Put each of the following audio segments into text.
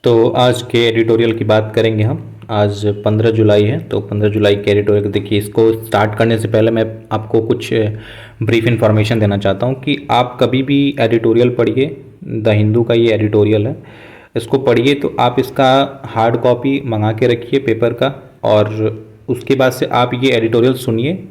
तो आज के एडिटोरियल की बात करेंगे हम। आज 15 जुलाई है, तो 15 जुलाई के एडिटोरियल देखिए, इसको स्टार्ट करने से पहले मैं आपको कुछ ब्रीफ इन्फॉर्मेशन देना चाहता हूँ कि आप कभी भी एडिटोरियल पढ़िए। द हिंदू का ये एडिटोरियल है, इसको पढ़िए तो आप इसका हार्ड कॉपी मंगा के रखिए पेपर का, और उसके बाद से आप ये एडिटोरियल सुनिए।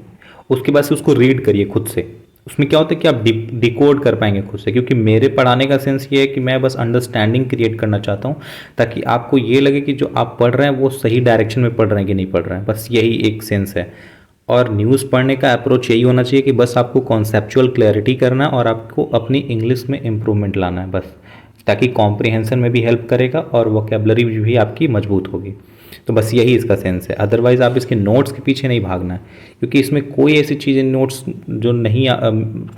उसके बाद से उसको रीड करिए खुद से। उसमें क्या होता है कि आप डिकोड कर पाएंगे खुद से, क्योंकि मेरे पढ़ाने का सेंस ये है कि मैं बस अंडरस्टैंडिंग क्रिएट करना चाहता हूँ, ताकि आपको ये लगे कि जो आप पढ़ रहे हैं वो सही डायरेक्शन में पढ़ रहे हैं कि नहीं पढ़ रहे हैं। बस यही एक सेंस है। और न्यूज़ पढ़ने का अप्रोच यही होना चाहिए कि बस आपको कॉन्सेप्चुअल क्लैरिटी करना है और आपको अपनी इंग्लिश में इम्प्रूवमेंट लाना है बस, ताकि कॉम्प्रिहेंशन में भी हेल्प करेगा और वोकेबलरी भी आपकी मजबूत होगी। तो बस यही इसका सेंस है। अदरवाइज़ आप इसके नोट्स के पीछे नहीं भागना है, क्योंकि इसमें कोई ऐसी चीज़ें नोट्स जो नहीं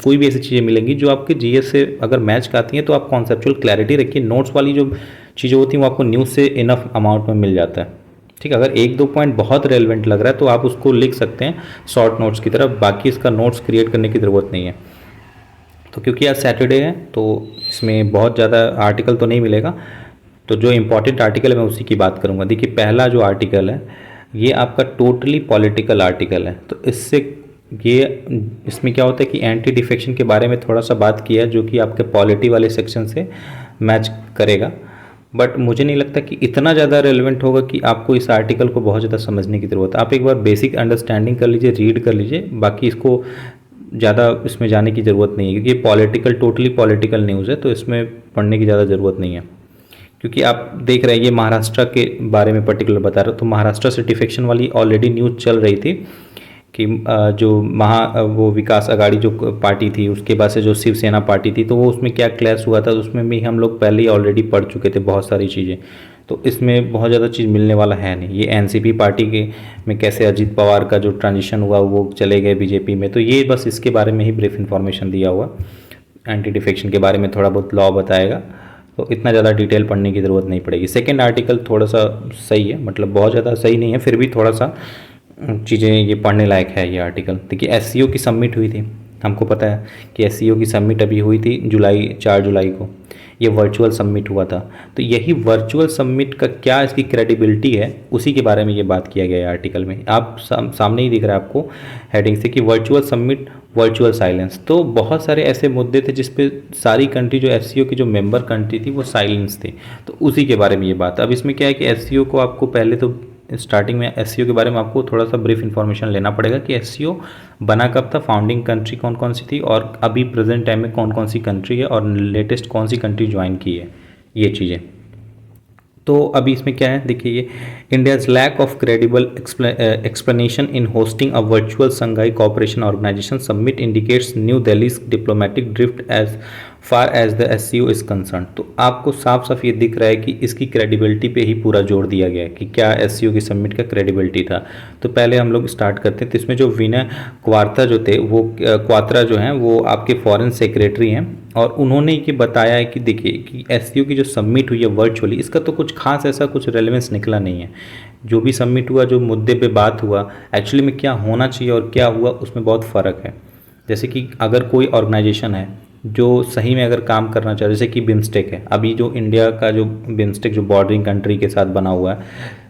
कोई भी ऐसी चीज़ें मिलेंगी जो आपके जीएस से अगर मैच करती हैं, तो आप कॉन्सेप्चुअल क्लैरिटी रखिए। नोट्स वाली जो चीज़ें होती हैं वो आपको न्यूज़ से इनफ अमाउंट में मिल जाता है। ठीक है, अगर एक दो पॉइंट बहुत रेलिवेंट लग रहा है तो आप उसको लिख सकते हैं शॉर्ट नोट्स की तरफ, बाकी इसका नोट्स क्रिएट करने की ज़रूरत नहीं है। तो क्योंकि आज सैटरडे है तो इसमें बहुत ज़्यादा आर्टिकल तो नहीं मिलेगा, तो जो इम्पोर्टेंट आर्टिकल है मैं उसी की बात करूँगा। देखिए, पहला जो आर्टिकल है ये आपका टोटली पॉलिटिकल आर्टिकल है। तो इसमें क्या होता है कि एंटी डिफेक्शन के बारे में थोड़ा सा बात किया, जो कि आपके पॉलिटी वाले सेक्शन से मैच करेगा। बट मुझे नहीं लगता कि इतना ज़्यादा रेलिवेंट होगा कि आपको इस आर्टिकल को बहुत ज़्यादा समझने की ज़रूरत है। आप एक बार बेसिक अंडरस्टैंडिंग कर लीजिए, रीड कर लीजिए, बाकी इसको ज़्यादा इसमें जाने की ज़रूरत नहीं है, क्योंकि ये टोटली पॉलिटिकल न्यूज़ है, तो इसमें पढ़ने की ज़्यादा ज़रूरत नहीं है। क्योंकि आप देख रहे हैं ये महाराष्ट्र के बारे में पर्टिकुलर बता रहा हूँ, तो महाराष्ट्र से डिफेक्शन वाली ऑलरेडी न्यूज़ चल रही थी कि जो वो विकास अघाड़ी जो पार्टी थी, उसके बाद से जो शिवसेना पार्टी थी, तो वो उसमें क्या क्लैश हुआ था, तो उसमें भी हम लोग पहले ही ऑलरेडी पढ़ चुके थे बहुत सारी चीज़ें। तो इसमें बहुत ज़्यादा चीज़ मिलने वाला है नहीं। ये एनसीपी पार्टी के में कैसे अजीत पवार का जो ट्रांजिशन हुआ वो चले गए बीजेपी में, तो ये बस इसके बारे में ही ब्रीफ इन्फॉर्मेशन दिया हुआ। एंटी डिफेक्शन के बारे में थोड़ा बहुत लॉ बताएगा, तो इतना ज़्यादा डिटेल पढ़ने की ज़रूरत नहीं पड़ेगी। सेकेंड आर्टिकल थोड़ा सा सही है, मतलब बहुत ज़्यादा सही नहीं है, फिर भी थोड़ा सा चीज़ें ये पढ़ने लायक है ये आर्टिकल। देखिए, एससीओ की सबमिट हुई थी, हमको पता है कि एससीओ की सबमिट अभी हुई थी 4 जुलाई को। ये वर्चुअल सबमिट हुआ था, तो यही वर्चुअल सबमिट का क्या इसकी क्रेडिबिलिटी है, उसी के बारे में ये बात किया गया है आर्टिकल में। आप सामने ही दिख रहा है आपको हेडिंग से कि वर्चुअल सबमिट वर्चुअल साइलेंस। तो बहुत सारे ऐसे मुद्दे थे जिस पे सारी कंट्री जो एससीओ की जो मेंबर कंट्री थी वो साइलेंस थी, तो उसी के बारे में ये बात। अब इसमें क्या है कि एससीओ को आपको पहले तो स्टार्टिंग में एससीओ के बारे में आपको थोड़ा सा ब्रीफ इन्फॉर्मेशन लेना पड़ेगा कि एससीओ बना कब था, फाउंडिंग कंट्री कौन कौन सी थी, और अभी प्रेजेंट टाइम में कौन कौन सी कंट्री है, और लेटेस्ट कौन सी कंट्री ज्वाइन की है, ये चीज़ें। तो अभी इसमें क्या है, देखिए, ये India's lack of credible explanation in hosting a virtual Shanghai cooperation organisation summit indicates new Delhi's diplomatic drift as far as the SCO is concern. तो आपको साफ साफ ये दिख रहा है कि इसकी क्रेडिबिलिटी पे ही पूरा जोर दिया गया है कि क्या एससीओ की सबमिट का क्रेडिबिलिटी था। तो पहले हम लोग स्टार्ट करते हैं। तो इसमें जो विनय क्वात्रा जो थे, वो क्वात्रा जो हैं वो आपके फॉरेन सेक्रेटरी हैं, और उन्होंने ये बताया है कि देखिए कि एससीओ की जो सबमिट हुई है वर्चुअली, इसका तो कुछ खास ऐसा कुछ रेलेवेंस निकला नहीं है। जो भी सबमिट हुआ, जो मुद्दे पे बात हुआ, एक्चुअली में क्या होना चाहिए और क्या हुआ, उसमें बहुत फ़र्क है। जैसे कि अगर कोई ऑर्गेनाइजेशन है जो सही में अगर काम करना चाहे, जैसे कि बिम्स्टेक है, अभी जो इंडिया का जो बिम्स्टेक जो बॉर्डरिंग कंट्री के साथ बना हुआ है,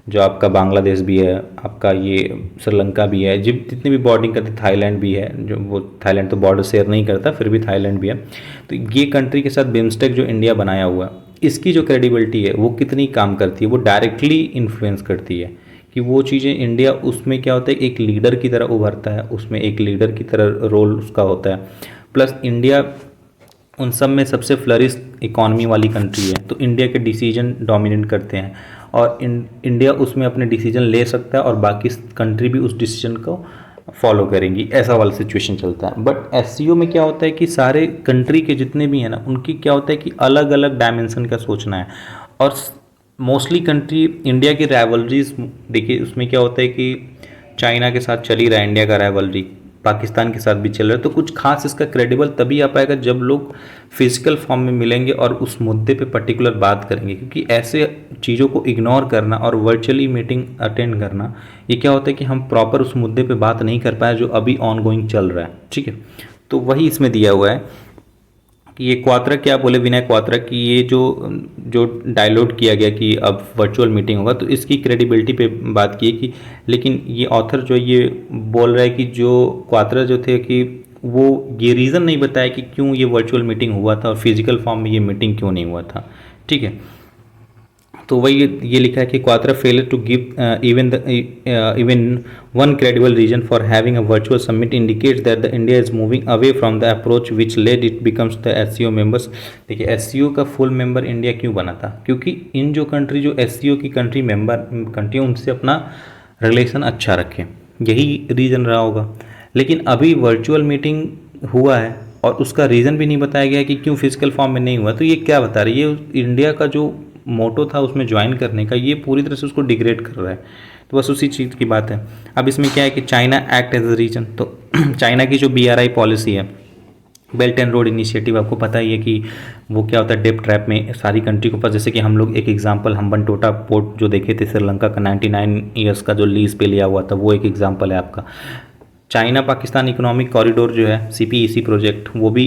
जो आपका बांग्लादेश भी है, आपका ये श्रीलंका भी है, जितने भी बॉर्डरिंग करते, थाईलैंड भी है, जो वो थाईलैंड तो बॉर्डर शेयर नहीं करता, फिर भी थाईलैंड भी है। तो ये कंट्री के साथ बिम्स्टेक जो इंडिया बनाया हुआ है, इसकी जो क्रेडिबिलिटी है वो कितनी काम करती है, वो डायरेक्टली इन्फ्लुएंस करती है कि वो चीज़ें इंडिया उसमें क्या होता है, एक लीडर की तरह उभरता है, उसमें एक लीडर की तरह रोल उसका होता है। प्लस इंडिया उन सब में सबसे फ्लरिश इकॉनमी वाली कंट्री है, तो इंडिया के डिसीजन डोमिनेट करते हैं, और इंडिया उसमें अपने डिसीजन ले सकता है और बाकी कंट्री भी उस डिसीजन को फॉलो करेंगी, ऐसा वाला सिचुएशन चलता है। बट एससीओ में क्या होता है कि सारे कंट्री के जितने भी हैं ना, उनकी क्या होता है कि अलग अलग डायमेंशन का सोचना है। और मोस्टली कंट्री इंडिया की राइवलरीज, देखिए उसमें क्या होता है कि चाइना के साथ चल ही रहा है इंडिया का राइवलरी, पाकिस्तान के साथ भी चल रहा है। तो कुछ खास इसका क्रेडिबल तभी आ पाएगा जब लोग फिजिकल फॉर्म में मिलेंगे और उस मुद्दे पे पर्टिकुलर बात करेंगे, क्योंकि ऐसे चीज़ों को इग्नोर करना और वर्चुअली मीटिंग अटेंड करना, ये क्या होता है कि हम प्रॉपर उस मुद्दे पे बात नहीं कर पाए जो अभी ऑन गोइंग चल रहा है। ठीक है, तो वही इसमें दिया हुआ है। कि ये क्वात्रा क्या बोले, विनय क्वात्रा, कि ये जो जो डायलॉग किया गया कि अब वर्चुअल मीटिंग होगा, तो इसकी क्रेडिबिलिटी पे बात की है कि, लेकिन ये ऑथर जो ये बोल रहा है कि जो क्वात्रा जो थे कि वो ये रीज़न नहीं बताया कि क्यों ये वर्चुअल मीटिंग हुआ था और फिजिकल फॉर्म में ये मीटिंग क्यों नहीं हुआ था। ठीक है, तो वही ये लिखा है कि Kwatra fail to give even one credible reason for having a virtual summit indicates that the India is moving away from the approach which led it becomes the SCO members. देखिए एससीओ का फुल मेंबर इंडिया क्यों बना था, क्योंकि इन जो country जो SCO की country member country उनसे अपना रिलेशन अच्छा रखें, यही रीज़न रहा होगा। लेकिन अभी वर्चुअल मीटिंग हुआ है और उसका रीज़न भी नहीं बताया गया कि क्यों फिजिकल फॉर्म में नहीं हुआ, तो ये क्या बता रही है, इंडिया का जो मोटो था उसमें ज्वाइन करने का, ये पूरी तरह से उसको डिग्रेड कर रहा है। तो बस उसी चीज़ की बात है। अब इसमें क्या है कि China act as a reason, तो चाइना की जो BRI पॉलिसी है, बेल्ट एंड रोड इनिशिएटिव, आपको पता ही है कि वो क्या होता है, डेप ट्रैप में सारी कंट्री के पास, जैसे कि हम लोग एक एग्जांपल हम्बनटोटा पोर्ट जो देखे थे श्रीलंका का 99 ईयर्स का जो लीज पे लिया हुआ था, वो एक एग्जांपल है आपका। चाइना पाकिस्तान इकोनॉमिक कॉरिडोर जो है CPEC प्रोजेक्ट, वो भी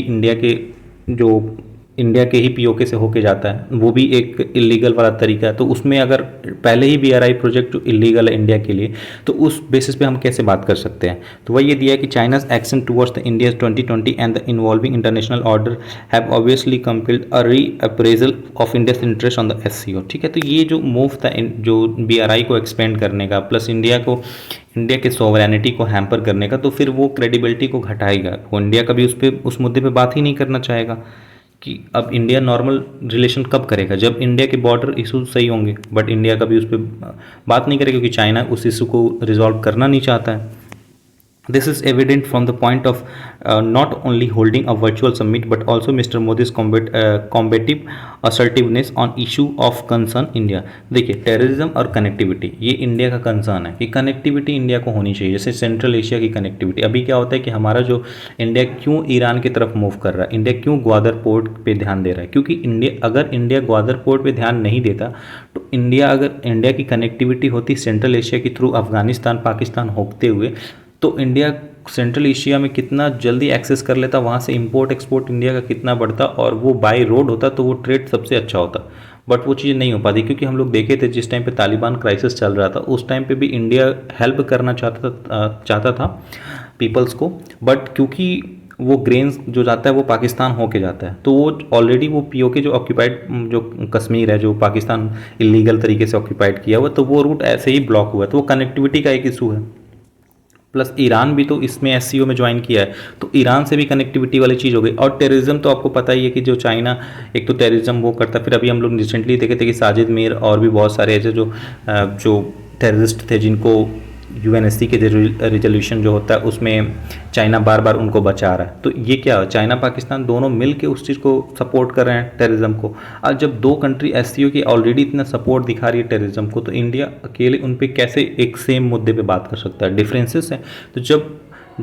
इंडिया के ही POK से होके जाता है, वो भी एक इलीगल वाला तरीका है। तो उसमें अगर पहले ही BRI प्रोजेक्ट जो इलीगल है इंडिया के लिए, तो उस बेसिस पे हम कैसे बात कर सकते हैं। तो वही ये दिया है कि China's action towards the India 2020 and the involving international order have obviously compelled a reappraisal of India's interest on the SCO। ठीक है, तो ये जो मूव था जो BRI को एक्सपेंड करने का, प्लस इंडिया के सोवरेनिटी को हैम्पर करने का, तो फिर वो क्रेडिबिलिटी को घटाएगा। वो इंडिया कभी उस मुद्दे पे बात ही नहीं करना चाहेगा कि अब इंडिया नॉर्मल रिलेशन कब करेगा, जब इंडिया के बॉर्डर इशू सही होंगे। बट इंडिया कभी उस पर बात नहीं करेगा क्योंकि चाइना उस इशू को रिजॉल्व करना नहीं चाहता है। This is evident from the point of not only holding a virtual summit but also Mr. Modi's combative assertiveness on issue of concern India। देखिए टेररिज्म और कनेक्टिविटी, ये इंडिया का कंसर्न है कि कनेक्टिविटी इंडिया को होनी चाहिए, जैसे सेंट्रल एशिया की कनेक्टिविटी। अभी क्या होता है कि हमारा जो इंडिया क्यों ईरान की तरफ मूव कर रहा है, इंडिया क्यों ग्वादर पोर्ट पे ध्यान दे रहा है, क्योंकि अगर इंडिया ग्वादर पोर्ट पे ध्यान नहीं देता तो अगर इंडिया की कनेक्टिविटी होती सेंट्रल एशिया की थ्रू अफगानिस्तान पाकिस्तान होते हुए, तो इंडिया सेंट्रल एशिया में कितना जल्दी एक्सेस कर लेता, वहाँ से इंपोर्ट एक्सपोर्ट इंडिया का कितना बढ़ता, और वो बाय रोड होता तो वो ट्रेड सबसे अच्छा होता। बट वो चीज़ नहीं हो पाती क्योंकि हम लोग देखे थे जिस टाइम पे तालिबान क्राइसिस चल रहा था, उस टाइम पे भी इंडिया हेल्प करना चाहता था पीपल्स को, बट क्योंकि वो ग्रेन्स जो जाता है वो पाकिस्तान होके जाता है, तो वो ऑलरेडी वो POK जो ऑक्यूपाइड जो कश्मीर है जो पाकिस्तान इलीगल तरीके से ऑक्यूपाइड किया हुआ, तो वो रूट ऐसे ही ब्लॉक हुआ है। तो वो कनेक्टिविटी का एक इशू है। प्लस ईरान भी तो इसमें SCO में ज्वाइन किया है, तो ईरान से भी कनेक्टिविटी वाली चीज़ हो गई। और टेररिज्म तो आपको पता ही है कि जो चाइना एक तो टेररिज्म वो करता, फिर अभी हम लोग रिसेंटली देखे थे कि साजिद मीर और भी बहुत सारे ऐसे जो टेररिस्ट थे जिनको UNSC के रिजोल्यूशन जो होता है उसमें चाइना बार बार उनको बचा रहा है। तो ये क्या, चाइना पाकिस्तान दोनों मिल के उस चीज़ को सपोर्ट कर रहे हैं टेररिज्म को। और जब दो कंट्री SCO की ऑलरेडी इतना सपोर्ट दिखा रही है टेररिज्म को, तो इंडिया अकेले उन पे कैसे एक सेम मुद्दे पे बात कर सकता है। डिफरेंसेस हैं, तो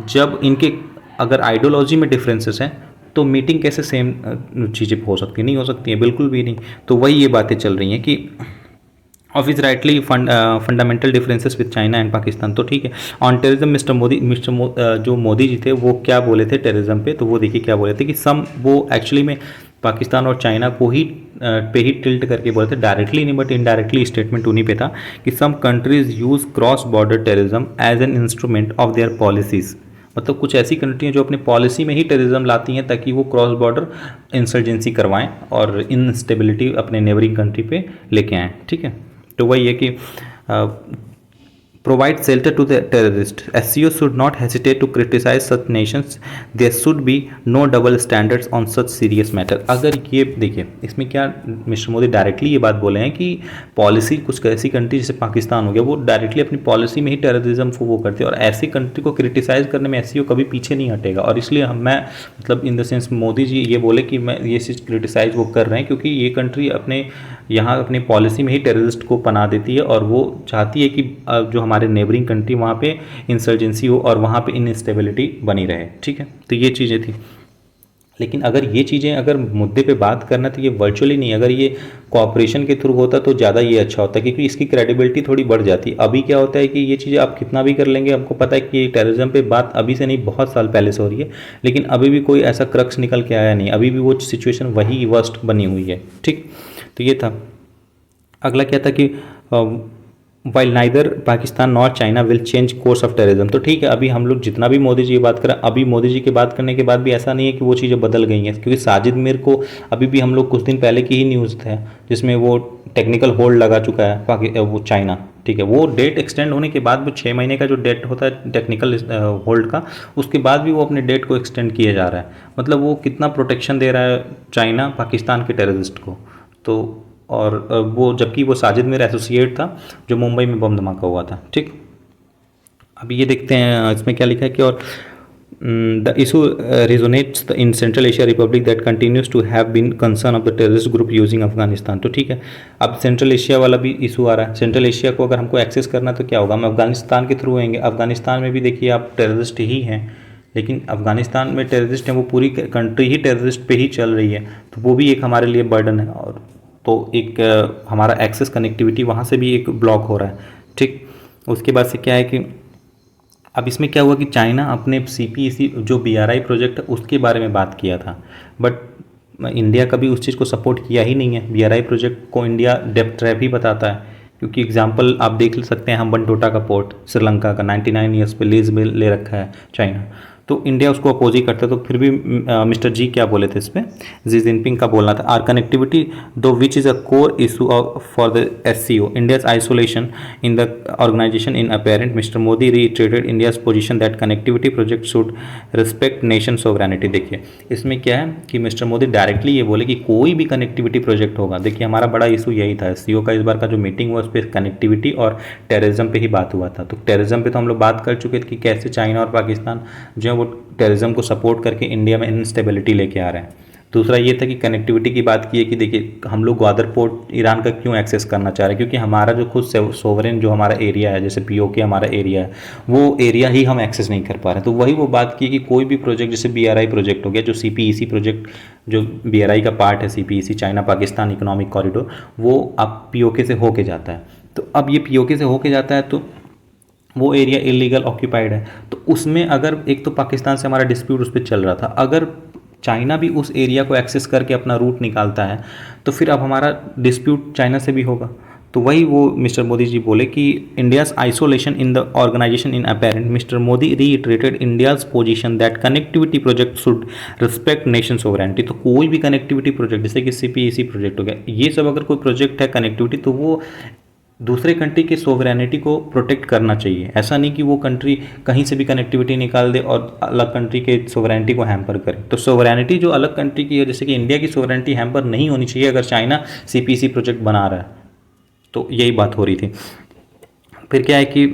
जब इनके अगर आइडियोलॉजी में डिफरेंसेस हैं तो मीटिंग कैसे सेम चीज़ें हो सकती, नहीं हो सकती है, बिल्कुल भी नहीं। तो वही ये बातें चल रही हैं कि of is rightly fundamental differences with China and Pakistan. तो ठीक है, ऑन टेररिज्म जो मोदी जी थे वो क्या बोले थे टेररिज्म पे, तो वो देखिए क्या बोले थे कि वो एक्चुअली में पाकिस्तान और चाइना को ही पे ही टिल्ट करके बोले थे, डायरेक्टली नहीं बट इनडायरेक्टली स्टेटमेंट उन्हीं पे था कि some countries use cross border terrorism as an instrument of their policies. मतलब कुछ ऐसी कंट्री हैं जो अपने पॉलिसी में ही टेररिज्म लाती हैं ताकि वो क्रॉस बॉर्डर इंसर्जेंसी करवाएं और इनस्टेबिलिटी अपने नेबरिंग कंट्री पे लेके आएँ। ठीक है, तो वही है कि provide shelter to the terrorist. SCO should not hesitate to criticize such nations. There should be no double standards on such serious matter। अगर ये देखिए इसमें क्या मिस्टर मोदी डायरेक्टली ये बात बोले हैं कि पॉलिसी कुछ ऐसी कंट्री जैसे पाकिस्तान हो गया वो डायरेक्टली अपनी पॉलिसी में ही टेररिज्म को वो करते हैं, और ऐसी कंट्री को क्रिटिसाइज करने में SCO कभी पीछे नहीं हटेगा। और इसलिए मैं मतलब in the sense Modi ji ये बोले कि मैं ये चीज़ क्रिटिसाइज वो कर रहे हैं क्योंकि ये कंट्री यहाँ अपनी पॉलिसी में ही टेररिस्ट को पनाह देती है और वो चाहती है कि जो हमारे नेबरिंग कंट्री वहाँ पे इंसर्जेंसी हो और वहाँ पे इनस्टेबिलिटी बनी रहे। ठीक है, तो ये चीज़ें थी। लेकिन अगर ये चीज़ें अगर मुद्दे पे बात करना तो ये वर्चुअली नहीं, अगर ये कॉपरेशन के थ्रू होता तो ज़्यादा ये अच्छा होता, क्योंकि इसकी क्रेडिबिलिटी थोड़ी बढ़ जाती। अभी क्या होता है कि ये चीज़ें आप कितना भी कर लेंगे, आपको पता है कि टेररिज्म पे बात अभी से नहीं बहुत साल पहले से हो रही है, लेकिन अभी भी कोई ऐसा क्रक्स निकल के आया नहीं, अभी भी वो सिचुएशन वही वर्स्ट बनी हुई है। ठीक, तो ये था। अगला क्या था कि while neither Pakistan nor China will change course of terrorism. तो ठीक है, अभी हम लोग जितना भी मोदी जी की बात करें, अभी मोदी जी की बात करने के बाद भी ऐसा नहीं है कि वो चीज़ें बदल गई हैं, क्योंकि साजिद मीर को अभी भी हम लोग कुछ दिन पहले की ही न्यूज़ है जिसमें वो टेक्निकल होल्ड लगा चुका है वो चाइना। ठीक है, वो डेट एक्सटेंड होने के बाद वो 6 महीने का जो डेट होता है टेक्निकल होल्ड का, उसके बाद भी वो अपने डेट को एक्सटेंड किया जा रहा है। मतलब वो कितना प्रोटेक्शन दे रहा है चाइना पाकिस्तान के टेररिस्ट को। तो और वो जबकि वो साजिद मीर एसोसिएट था जो मुंबई में बम धमाका हुआ था। ठीक, अभी ये देखते हैं इसमें क्या लिखा है कि और the issue resonates in central Asia republic that continues to have been concern of the terrorist group using Afghanistan. तो ठीक है, अब सेंट्रल एशिया वाला भी इशू आ रहा है। सेंट्रल एशिया को अगर हमको एक्सेस करना तो क्या होगा, हम अफगानिस्तान के थ्रू होंगे। अफगानिस्तान में भी देखिए आप टेररिस्ट ही हैं, लेकिन अफगानिस्तान में टेररिस्ट हैं, वो पूरी कंट्री ही टेररिस्ट पे ही चल रही है, तो वो भी एक हमारे लिए बर्डन है। और तो एक हमारा एक्सेस कनेक्टिविटी वहाँ से भी एक ब्लॉक हो रहा है। ठीक, उसके बाद से क्या है कि अब इसमें क्या हुआ कि चाइना अपने CPEC जो BRI प्रोजेक्ट है उसके बारे में बात किया था, बट इंडिया कभी उस चीज़ को सपोर्ट किया ही नहीं है। BRI प्रोजेक्ट को इंडिया डेप्थ ट्रैप ही बताता है, क्योंकि एग्जांपल आप देख सकते हैं, हम्बनटोटा का पोर्ट श्रीलंका का 99 ईयर्स पे लीज में ले रखा है चाइना, तो इंडिया उसको अपोज ही करता है। तो फिर भी मिस्टर जी क्या बोले थे इस पर, जी जिनपिंग का बोलना था, or connectivity though which is a core issue for the SCO India's isolation in the organisation in apparent. Mister Modi reiterated India's position that connectivity project should respect nation sovereignty. देखिए इसमें क्या है कि mister Modi directly ये बोले कि कोई भी कनेक्टिविटी प्रोजेक्ट होगा, देखिए हमारा बड़ा इशू यही था SCO का, इस बार का जो मीटिंग हुआ उस पर कनेक्टिविटी और टेररिज्म पे ही बात हुआ था। तो टेररिज्म पे तो हम लोग बात कर चुके थे कि कैसे चाइना और पाकिस्तान जो है वो टेररिज्म को सपोर्ट करके इंडिया में इनस्टेबिलिटी लेके आ रहे हैं। दूसरा ये था कि कनेक्टिविटी की बात की है कि देखिए हम लोग ग्वादर पोर्ट ईरान का क्यों एक्सेस करना चाह रहे हैं, क्योंकि हमारा जो खुद सोवरेन जो हमारा एरिया है, जैसे POK हमारा एरिया है, वो एरिया ही हम एक्सेस नहीं कर पा रहे हैं। तो वही वो बात की कि कोई भी प्रोजेक्ट जैसे BRI प्रोजेक्ट हो गया, जो CPEC प्रोजेक्ट जो BRI का पार्ट है, CPEC China Pakistan economic corridor, वो अब POK से होके जाता है। तो अब ये POK से होके जाता है तो वो एरिया इलीगल ऑक्यूपाइड है, तो उसमें अगर एक तो पाकिस्तान से हमारा डिस्प्यूट उस पर चल रहा था, अगर चाइना भी उस एरिया को एक्सेस करके अपना रूट निकालता है तो फिर अब हमारा डिस्प्यूट चाइना से भी होगा। तो वही वो मिस्टर मोदी जी बोले कि India's isolation in the organisation in apparent. Mister Modi reiterated India's position that connectivity project should respect nation sovereignty. तो कोई भी कनेक्टिविटी प्रोजेक्ट जैसे कि CPEC प्रोजेक्ट हो गया, ये सब अगर कोई प्रोजेक्ट है कनेक्टिविटी, तो वो दूसरे कंट्री के सोवरेनिटी को प्रोटेक्ट करना चाहिए। ऐसा नहीं कि वो कंट्री कहीं से भी कनेक्टिविटी निकाल दे और अलग कंट्री के सोवरेनिटी को हैम्पर करे। तो सोवरेनिटी जो अलग कंट्री की है, जैसे कि इंडिया की सोवरेनिटी हैम्पर नहीं होनी चाहिए अगर चाइना CPEC प्रोजेक्ट बना रहा है। तो यही बात हो रही थी। फिर क्या है कि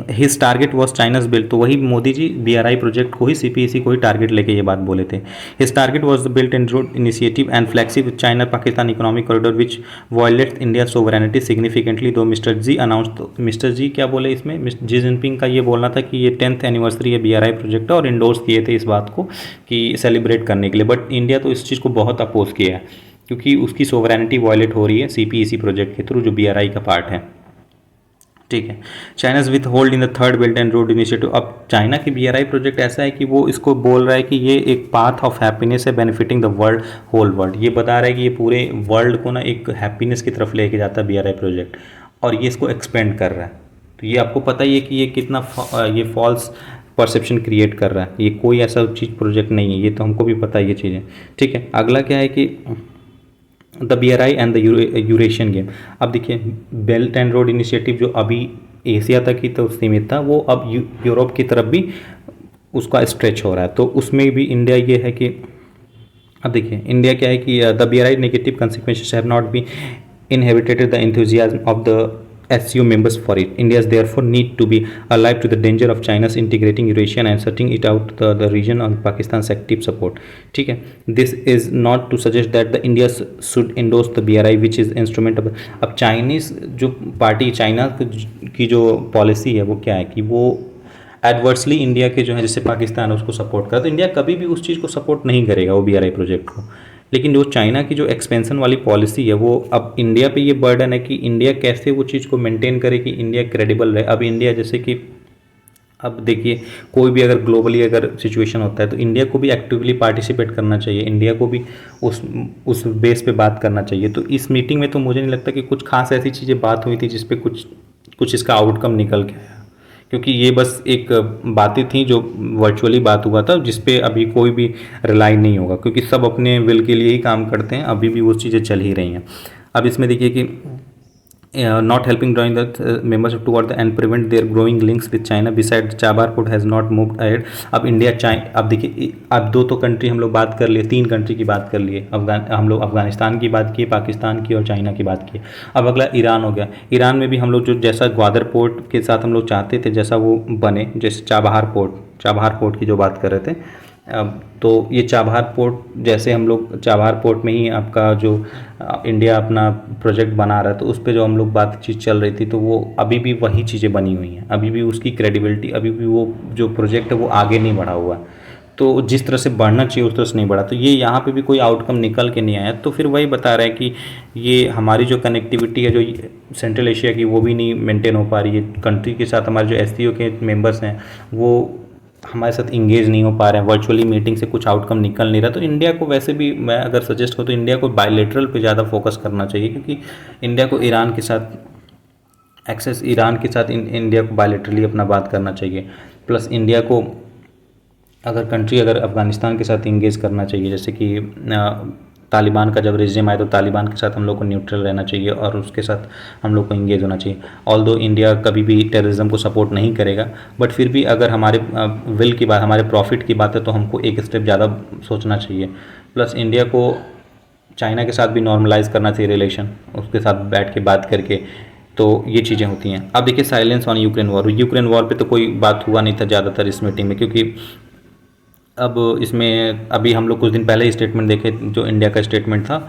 his target was China's built, तो वही मोदी जी BRI प्रोजेक्ट को ही CPEC को ही टारगेट लेके ये बात बोले थे। His target was the built and road initiative and flagship China Pakistan economic corridor which violates India sovereignty significantly. दो मिस्टर जी अनाउंस, तो मिस्टर जी क्या बोले इसमें, जी जिनपिंग का ये बोलना था कि ये 10th एनिवर्सरी है BRI प्रोजेक्ट और इंडोर्स किए थे इस बात को कि सेलिब्रेट करने के लिए, बट इंडिया तो इस चीज़ को बहुत अपोज किया है क्योंकि उसकी सोवरेनिटी वॉयलेट हो रही है CPEC प्रोजेक्ट के थ्रू जो BRI का पार्ट है। ठीक है, China's with hold in the third belt and road initiative. अब चाइना की BRI प्रोजेक्ट ऐसा है कि वो इसको बोल रहा है कि ये एक पाथ ऑफ हैप्पीनेस है benefiting the world, whole world. ये बता रहा है कि ये पूरे वर्ल्ड को ना एक हैप्पीनेस की तरफ लेके जाता है BRI प्रोजेक्ट, और ये इसको एक्सपेंड कर रहा है। तो ये आपको पता ही है कि ये कितना ये फॉल्स परसेप्शन क्रिएट कर रहा है, ये कोई ऐसा चीज़ प्रोजेक्ट नहीं है, ये तो हमको भी पता है ये चीज़ें। ठीक है, अगला क्या है कि the BRI and the Eurasian game. अब देखिए बेल्ट एंड रोड इनिशिएटिव जो अभी एशिया तक ही तो सीमित था, वो अब यूरोप की तरफ भी उसका स्ट्रेच हो रहा है। तो उसमें भी इंडिया ये है कि अब देखिए इंडिया क्या है कि the BRI negative consequences have not been inhibited the enthusiasm of the SCO members for it. India's therefore need to be alive to the danger of China's integrating Eurasia and setting it out the region on Pakistan's active support. ठीक है, this is not to suggest that the India should endorse the BRI which is instrument of। अब Chinese जो party China की जो policy है वो क्या है कि वो एडवर्सली इंडिया के जो है जैसे पाकिस्तान है उसको सपोर्ट करा, तो इंडिया कभी भी उस चीज़ को सपोर्ट नहीं करेगा OBRI प्रोजेक्ट को। लेकिन जो चाइना की जो एक्सपेंशन वाली पॉलिसी है वो अब इंडिया पे ये बर्डन है कि इंडिया कैसे वो चीज़ को मेंटेन करे कि इंडिया क्रेडिबल रहे। अब इंडिया जैसे कि अब देखिए कोई भी अगर ग्लोबली अगर सिचुएशन होता है तो इंडिया को भी एक्टिवली पार्टिसिपेट करना चाहिए, इंडिया को भी उस बेस पे बात करना चाहिए। तो इस मीटिंग में तो मुझे नहीं लगता कि कुछ खास ऐसी चीज़ें बात हुई थी जिस पे कुछ इसका आउटकम निकल के आया, क्योंकि ये बस एक बातें थी जो वर्चुअली बात हुआ था जिस पे अभी कोई भी रिलाई नहीं होगा, क्योंकि सब अपने विल के लिए ही काम करते हैं, अभी भी वो चीज़ें चल ही रही हैं। अब इसमें देखिए कि not helping drawing the members toward the and prevent their growing links with China. Besides, Chabahar Port has not moved ahead. अब इंडिया चाइना, अब देखिए अब दो तो कंट्री हम लोग बात कर लिए, 3 कंट्री की बात कर लिए, हम लोग अफगानिस्तान की बात की, पाकिस्तान की और चाइना की बात की। अब अगला ईरान हो गया। ईरान में भी हम लोग जो जैसा ग्वादर पोर्ट के साथ हम लोग चाहते थे जैसा वो बने, जैसे चाबहार पोर्ट की जो बात कर रहे थे, तो ये चाबहार पोर्ट जैसे हम लोग चाबहार पोर्ट में ही आपका जो इंडिया अपना प्रोजेक्ट बना रहा है तो उस पर जो हम लोग बातचीत चल रही थी तो वो अभी भी वही चीज़ें बनी हुई हैं, अभी भी उसकी क्रेडिबिलिटी, अभी भी वो जो प्रोजेक्ट है वो आगे नहीं बढ़ा हुआ है। तो जिस तरह से बढ़ना चाहिए उस तरह से नहीं बढ़ा, तो ये यहाँ पे भी कोई आउटकम निकल के नहीं आया। तो फिर वही बता रहा है कि ये हमारी जो कनेक्टिविटी है जो सेंट्रल एशिया की वो भी नहीं मेंटेन हो पा रही है, कंट्री के साथ हमारे जो SCO के मेंबर्स हैं वो हमारे साथ इंगेज नहीं हो पा रहे हैं, वर्चुअली मीटिंग से कुछ आउटकम निकल नहीं रहा। तो इंडिया को वैसे भी मैं अगर सजेस्ट करूँ तो इंडिया को बायलेटरल पे ज़्यादा फोकस करना चाहिए, क्योंकि इंडिया को ईरान के साथ इंडिया को बायलेटरली अपना बात करना चाहिए। प्लस इंडिया को अगर अफ़गानिस्तान के साथ इंगेज करना चाहिए, जैसे कि तालिबान का जब रेजिम आए तो तालिबान के साथ हम लोग को न्यूट्रल रहना चाहिए और उसके साथ हम लोग को इंगेज होना चाहिए। ऑल्दो इंडिया कभी भी टेररिज्म को सपोर्ट नहीं करेगा, बट फिर भी अगर हमारे विल की बात, हमारे प्रॉफिट की बात है तो हमको एक स्टेप ज़्यादा सोचना चाहिए। प्लस इंडिया को चाइना के साथ भी नॉर्मलाइज करना चाहिए रिलेशन, उसके साथ बैठ के बात करके, तो ये चीज़ें होती हैं। अब देखिए साइलेंस ऑन यूक्रेन वॉर पे तो कोई बात हुआ नहीं था ज़्यादातर इस मीटिंग में, क्योंकि अब इसमें अभी हम लोग कुछ दिन पहले ही स्टेटमेंट देखे जो इंडिया का स्टेटमेंट था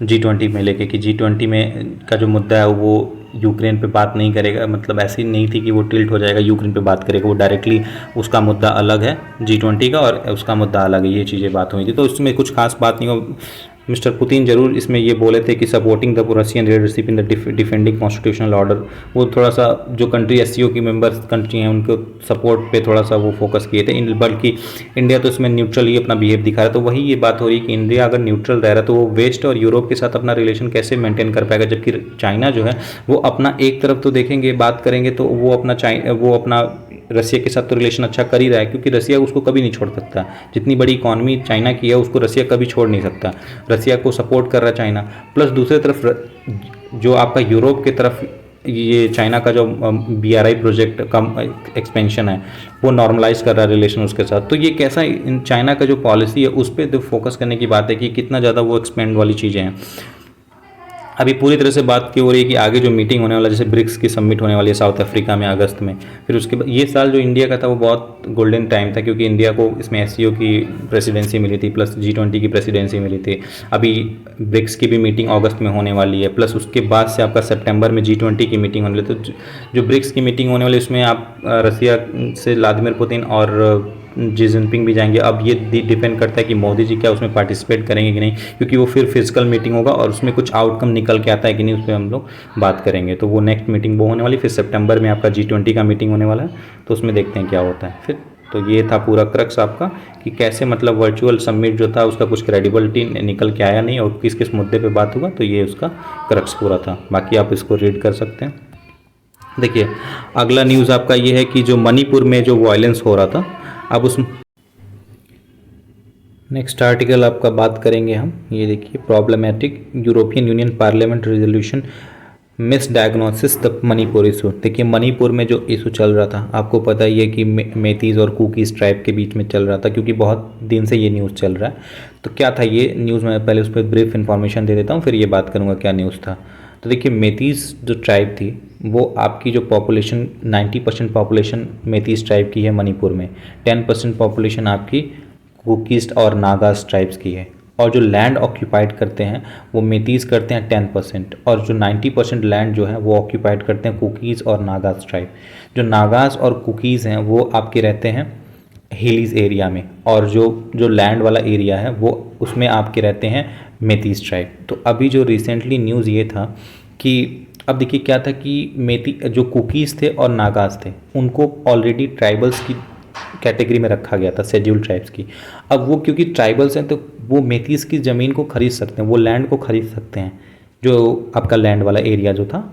G20 में लेके कि G20 में का जो मुद्दा है वो यूक्रेन पे बात नहीं करेगा, मतलब ऐसी नहीं थी कि वो टिल्ट हो जाएगा यूक्रेन पे बात करेगा, वो डायरेक्टली उसका मुद्दा अलग है G20 का और उसका मुद्दा अलग है, ये चीज़ें बात हुई थी। तो इसमें कुछ खास बात नहीं हो। मिस्टर पुतिन जरूर इसमें ये बोले थे कि supporting the Russian leadership in the defending constitutional order, वो थोड़ा सा जो कंट्री SCO की मेंबर्स कंट्री हैं उनको सपोर्ट पे थोड़ा सा वो फोकस किए थे, बल्कि इंडिया तो इसमें न्यूट्रल ही अपना बिहेव दिखा रहा है। तो वही ये बात हो रही है कि इंडिया अगर न्यूट्रल रह रहा है तो वो वेस्ट और यूरोप के साथ अपना रिलेशन कैसे मेंटेन कर पाएगा, जबकि चाइना जो है वो अपना एक तरफ तो देखेंगे, बात करेंगे तो वो अपना रसिया के साथ तो रिलेशन अच्छा कर ही रहा है, क्योंकि रसिया उसको कभी नहीं छोड़ सकता। जितनी बड़ी इकॉनमी चाइना की है उसको रसिया कभी छोड़ नहीं सकता, रसिया को सपोर्ट कर रहा है चाइना। प्लस दूसरी तरफ जो आपका यूरोप की तरफ ये चाइना का जो BRI प्रोजेक्ट का एक्सपेंशन है वो नॉर्मलाइज कर रहा है रिलेशन उसके साथ। तो ये कैसा इन चाइना का जो पॉलिसी है उस पर फोकस करने की बात है कि कितना ज़्यादा वो एक्सपेंड वाली चीज़ें हैं। अभी पूरी तरह से बात की हो रही है कि आगे जो मीटिंग होने वाला, जैसे ब्रिक्स की समिट होने वाली है साउथ अफ्रीका में अगस्त में, फिर उसके बाद ये साल जो इंडिया का था वो बहुत गोल्डन टाइम था, क्योंकि इंडिया को इसमें SCO की प्रेसिडेंसी मिली थी, प्लस G20 की प्रेसिडेंसी मिली थी। अभी ब्रिक्स की भी मीटिंग अगस्त में होने वाली है, प्लस उसके बाद से आपका सितंबर में G20 की मीटिंग होने वाली। तो जो ब्रिक्स की मीटिंग होने वाली उसमें आप रसिया से व्लादिमीर पुतिन और जी जिनपिंग भी जाएंगे। अब ये डिपेंड करता है कि मोदी जी क्या उसमें पार्टिसिपेट करेंगे कि नहीं, क्योंकि वो फिर फिजिकल मीटिंग होगा और उसमें कुछ आउटकम निकल के आता है कि नहीं उस पर हम लोग बात करेंगे। तो वो नेक्स्ट मीटिंग वो होने वाली, फिर सितंबर में आपका G20 का मीटिंग होने वाला है, तो उसमें देखते हैं क्या होता है फिर। तो ये था पूरा क्रक्स आपका कि कैसे मतलब वर्चुअल समिट जो था उसका कुछ क्रेडिबिलिटी निकल के आया नहीं और किस किस मुद्दे पे बात हुआ, तो ये उसका क्रक्स पूरा था। बाकी आप इसको रीड कर सकते हैं। देखिए अगला न्यूज़ आपका ये है कि जो मणिपुर में जो वायलेंस हो रहा था, अब उस नेक्स्ट आर्टिकल आपका बात करेंगे हम। ये देखिए problematic European union parliament resolution miss diagnosis the Manipur issue. देखिए मणिपुर में जो इशू चल रहा था, आपको पता ही है कि मेतीज़ और कुकीज़ ट्राइब के बीच में चल रहा था, क्योंकि बहुत दिन से ये न्यूज़ चल रहा है। तो क्या था ये न्यूज़, मैं पहले उस पर ब्रीफ इन्फॉर्मेशन दे देता हूँ, फिर ये बात करूँगा क्या न्यूज़ था। तो देखिए मेतीज़ जो ट्राइब थी वो आपकी जो पॉपुलेशन 90% पॉपुलेशन मेतीज़ ट्राइब की है मणिपुर में, 10% पॉपुलेशन आपकी कुकीज़ और नागाज़ ट्राइब्स की है। और जो लैंड ऑक्यूपाइड करते हैं वो मेतीस करते हैं 10%, और जो 90% लैंड जो है वो ऑक्यूपाइड करते हैं कुकीज़ और नागाज ट्राइब। जो नागाज और कुकीज़ हैं वो आपके रहते हैं हिलीज एरिया में, और जो लैंड वाला एरिया है वो उसमें आपके रहते हैं मेतीस ट्राइब। तो अभी जो रिसेंटली न्यूज़ ये था कि अब देखिए क्या था कि मेती जो कुकीज़ थे और नागाज थे उनको ऑलरेडी ट्राइबल्स की कैटेगरी में रखा गया था, शेड्यूल्ड ट्राइब्स की। अब वो क्योंकि ट्राइबल्स हैं तो वो मेतीस की ज़मीन को खरीद सकते हैं, वो लैंड को खरीद सकते हैं, जो आपका लैंड वाला एरिया जो था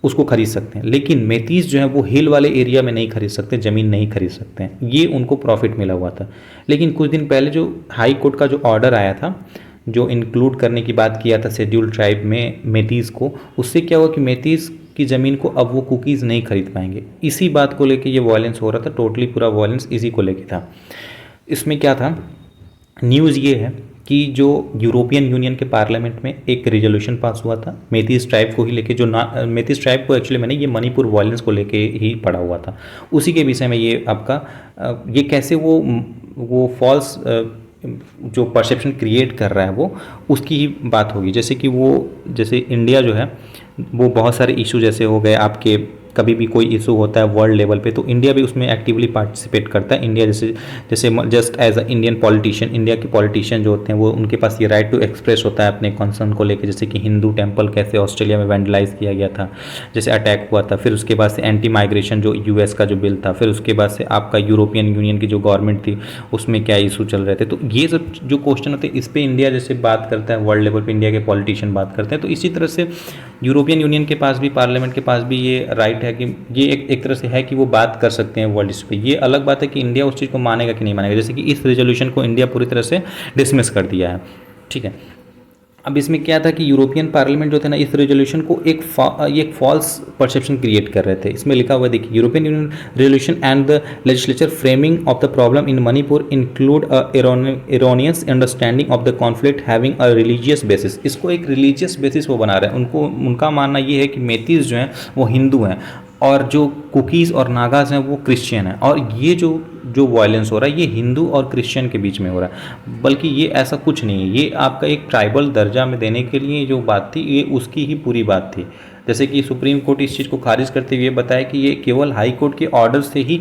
उसको खरीद सकते हैं। लेकिन मेतीस जो है वो हिल वाले एरिया में नहीं खरीद सकते, ज़मीन नहीं खरीद सकते हैं, ये उनको प्रॉफिट मिला हुआ था। लेकिन कुछ दिन पहले जो हाई कोर्ट का जो ऑर्डर आया था जो इंक्लूड करने की बात किया था शेड्यूल्ड ट्राइब में मेतीस को, उससे क्या हुआ कि मेतीस की ज़मीन को अब वो कुकीज़ नहीं खरीद पाएंगे। इसी बात को लेके ये वायलेंस हो रहा था, टोटली पूरा वायलेंस इसी को लेके था। इसमें क्या था, न्यूज़ ये है कि जो यूरोपियन यूनियन के पार्लियामेंट में एक रेजोल्यूशन पास हुआ था मेतीस ट्राइब को ही लेके, जो मेतीस ट्राइब को एक्चुअली मैंने ये मणिपुर वायलेंस को लेके ही पढ़ा हुआ था, उसी के विषय में ये आपका ये कैसे वो फॉल्स जो परसेप्शन क्रिएट कर रहा है वो उसकी ही बात होगी। जैसे इंडिया जो है वो बहुत सारे इशू जैसे हो गए आपके, कभी भी कोई इशू होता है वर्ल्ड लेवल पे तो इंडिया भी उसमें एक्टिवली पार्टिसिपेट करता है। इंडिया जैसे just as a Indian politician, India के पॉलिटिशियन जो होते हैं वो उनके पास ये राइट टू एक्सप्रेस होता है अपने कंसर्न को लेकर, जैसे कि हिंदू टेम्पल कैसे ऑस्ट्रेलिया में वैंडलाइज किया गया था, जैसे अटैक हुआ था, फिर उसके बाद से एंटी माइग्रेशन जो यूएस का जो बिल था, फिर उसके बाद से आपका यूरोपियन यूनियन की जो गवर्नमेंट थी उसमें क्या इशू चल रहे थे। तो ये सब जो क्वेश्चन होते हैं इस पर इंडिया जैसे बात करता है, वर्ल्ड लेवल पर इंडिया के पॉलिटिशियन बात करते हैं, तो इसी तरह से यूरोपियन यूनियन के पास भी, पार्लियामेंट के पास भी ये राइट है कि ये एक तरह से है कि वो बात कर सकते हैं वर्ल्ड इस पे। ये अलग बात है कि इंडिया उस चीज़ को मानेगा कि नहीं मानेगा, जैसे कि इस रेजोल्यूशन को इंडिया पूरी तरह से डिसमिस कर दिया है, ठीक है। अब इसमें क्या था कि यूरोपियन पार्लियामेंट जो थे ना इस रेजोल्यूशन को एक फॉल्स परसेप्शन क्रिएट कर रहे थे। इसमें लिखा हुआ है देखिए, European union resolution and the legislature framing of the problem in Manipur include erroneous understanding of the conflict having a religious basis. इसको एक रिलीजियस बेसिस वो बना रहे हैं। उनका मानना ये है कि मेतीस जो हैं वो हिंदू हैं और जो कुकीज़ और नागाज हैं वो क्रिश्चियन हैं, और ये जो वायलेंस हो रहा है ये हिंदू और क्रिश्चियन के बीच में हो रहा है। बल्कि ये ऐसा कुछ नहीं है, ये आपका एक ट्राइबल दर्जा में देने के लिए जो बात थी ये उसकी ही पूरी बात थी। जैसे कि सुप्रीम कोर्ट इस चीज़ को खारिज करते हुए बताया कि ये केवल हाई कोर्ट के ऑर्डर से ही,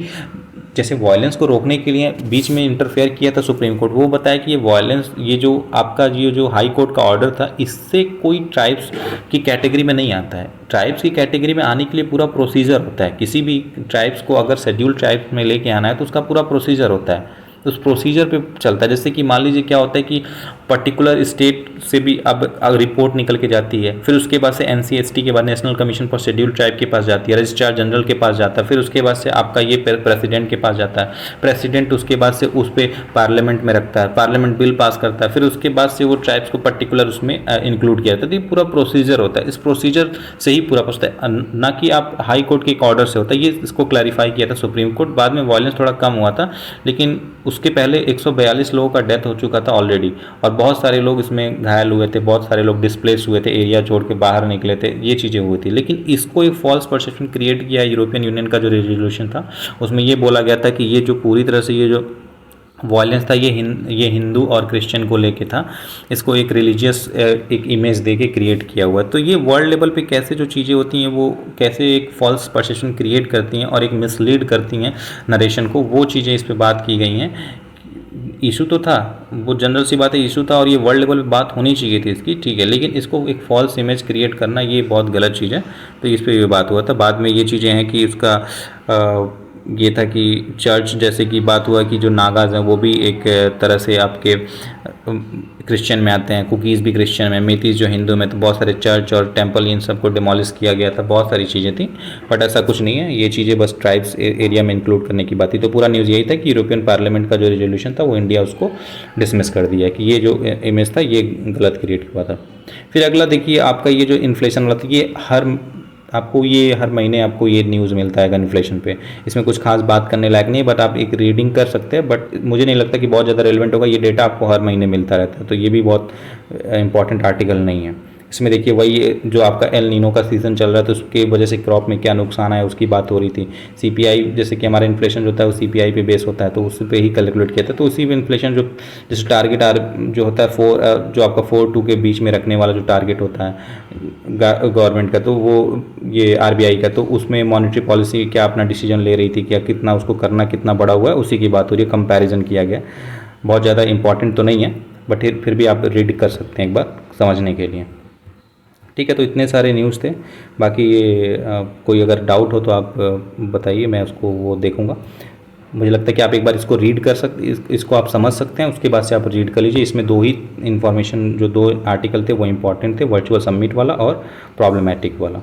जैसे वायलेंस को रोकने के लिए बीच में इंटरफेयर किया था सुप्रीम कोर्ट, वो बताया कि ये वायलेंस, ये जो आपका ये जो हाई कोर्ट का ऑर्डर था इससे कोई ट्राइब्स की कैटेगरी में नहीं आता है। ट्राइब्स की कैटेगरी में आने के लिए पूरा प्रोसीजर होता है। किसी भी ट्राइब्स को अगर शेड्यूल्ड ट्राइब्स में लेके आना है तो उसका पूरा प्रोसीजर होता है, उस प्रोसीजर पे चलता है। जैसे कि मान लीजिए क्या होता है कि पर्टिकुलर स्टेट से भी अब रिपोर्ट निकल के जाती है, फिर उसके बाद से NCST के बाद national commission for scheduled tribe के पास जाती है, रजिस्ट्रार जनरल के पास जाता है, फिर उसके बाद से आपका ये प्रेसिडेंट के पास जाता है, प्रेसिडेंट उसके बाद से उस पर पार्लियामेंट में रखता है, पार्लियामेंट बिल पास करता है, फिर उसके बाद से वो ट्राइब्स को पर्टिकुलर उसमें इंक्लूड किया जाता है। तो ये पूरा प्रोसीजर होता है, इस प्रोसीजर से ही पूरा पहुँचता है, ना कि आप हाई कोर्ट के एक ऑर्डर से होता है। ये इसको क्लैरिफाई किया था सुप्रीम कोर्ट। बाद में वायलेंस थोड़ा कम हुआ था, लेकिन उसके पहले 142 लोगों का डेथ हो चुका था ऑलरेडी, और बहुत सारे लोग इसमें घायल हुए थे, बहुत सारे लोग डिस्प्लेस हुए थे, एरिया छोड़ के बाहर निकले थे, ये चीज़ें हुई थी। लेकिन इसको एक फॉल्स परसेप्शन क्रिएट किया यूरोपियन यूनियन का जो रेजोल्यूशन था उसमें ये बोला गया था कि ये जो पूरी तरह से ये जो वायलेंस था ये हिंदू और क्रिश्चियन को लेके था, इसको एक रिलीजियस एक इमेज दे के क्रिएट किया हुआ है। तो ये वर्ल्ड लेवल पे कैसे जो चीज़ें होती हैं वो कैसे एक फॉल्स परसेप्शन क्रिएट करती हैं और एक मिसलीड करती हैं नरेशन को, वो चीज़ें इस पर बात की गई हैं। इशू तो था, वो जनरल सी बात है, इशू था और ये वर्ल्ड लेवल पे बात होनी चाहिए थी इसकी, ठीक है, लेकिन इसको एक फॉल्स इमेज क्रिएट करना ये बहुत गलत चीज़ है। तो इस पर ये बात हुआ था। बाद में ये चीज़ें हैं कि उसका ये था कि चर्च जैसे कि बात हुआ कि जो नागाज हैं वो भी एक तरह से आपके क्रिश्चियन में आते हैं, कुकीज़ भी क्रिश्चियन में, मेतीस जो हिंदू में, तो बहुत सारे चर्च और टेम्पल इन सबको डिमोलिश किया गया था, बहुत सारी चीज़ें थी। बट ऐसा कुछ नहीं है, ये चीज़ें बस ट्राइब्स एरिया में इंक्लूड करने की बात थी। तो पूरा न्यूज़ यही था कि यूरोपियन पार्लियामेंट का जो रेजोल्यूशन था वो इंडिया उसको डिसमिस कर दिया कि ये जो इमेज था ये गलत क्रिएट हुआ था। फिर अगला देखिए आपका ये जो इन्फ्लेशन वाला था, ये हर महीने आपको ये न्यूज़ मिलता है इन्फ्लेशन पे। इसमें कुछ खास बात करने लायक नहीं है, बट आप एक रीडिंग कर सकते हैं, बट मुझे नहीं लगता कि बहुत ज़्यादा रेलेवेंट होगा। ये डेटा आपको हर महीने मिलता रहता है, तो ये भी बहुत इंपॉर्टेंट आर्टिकल नहीं है। इसमें देखिए वही जो आपका एल नीनो का सीज़न चल रहा है तो उसके वजह से क्रॉप में क्या नुकसान आया उसकी बात हो रही थी। सीपीआई जैसे कि हमारा इन्फ्लेशन जो होता है वो सीपीआई पे बेस होता है, तो उस पे ही कैलकुलेट किया था। तो उसी में इन्फ्लेशन जो जैसे टारगेट जो होता है जो आपका 4-2 के बीच में रखने वाला जो टारगेट होता है गवर्नमेंट का, तो वो ये आरबीआई का, तो उसमें मॉनेटरी पॉलिसी क्या अपना डिसीजन ले रही थी, क्या कितना उसको करना कितना बड़ा हुआ है, उसी की बात हो रही है, कंपैरिजन किया गया। बहुत ज़्यादा इंपॉर्टेंट तो नहीं है, बट फिर भी आप रीड कर सकते हैं एक बार समझने के लिए। ठीक है, तो इतने सारे न्यूज़ थे। बाकी ये कोई अगर डाउट हो तो आप बताइए, मैं उसको वो देखूँगा। मुझे लगता है कि आप एक बार इसको रीड कर सकते, इसको आप समझ सकते हैं, उसके बाद से आप रीड कर लीजिए। इसमें 2 ही इन्फॉर्मेशन, जो 2 आर्टिकल थे वो इम्पॉर्टेंट थे, वर्चुअल सबमिट वाला और प्रॉब्लमैटिक वाला।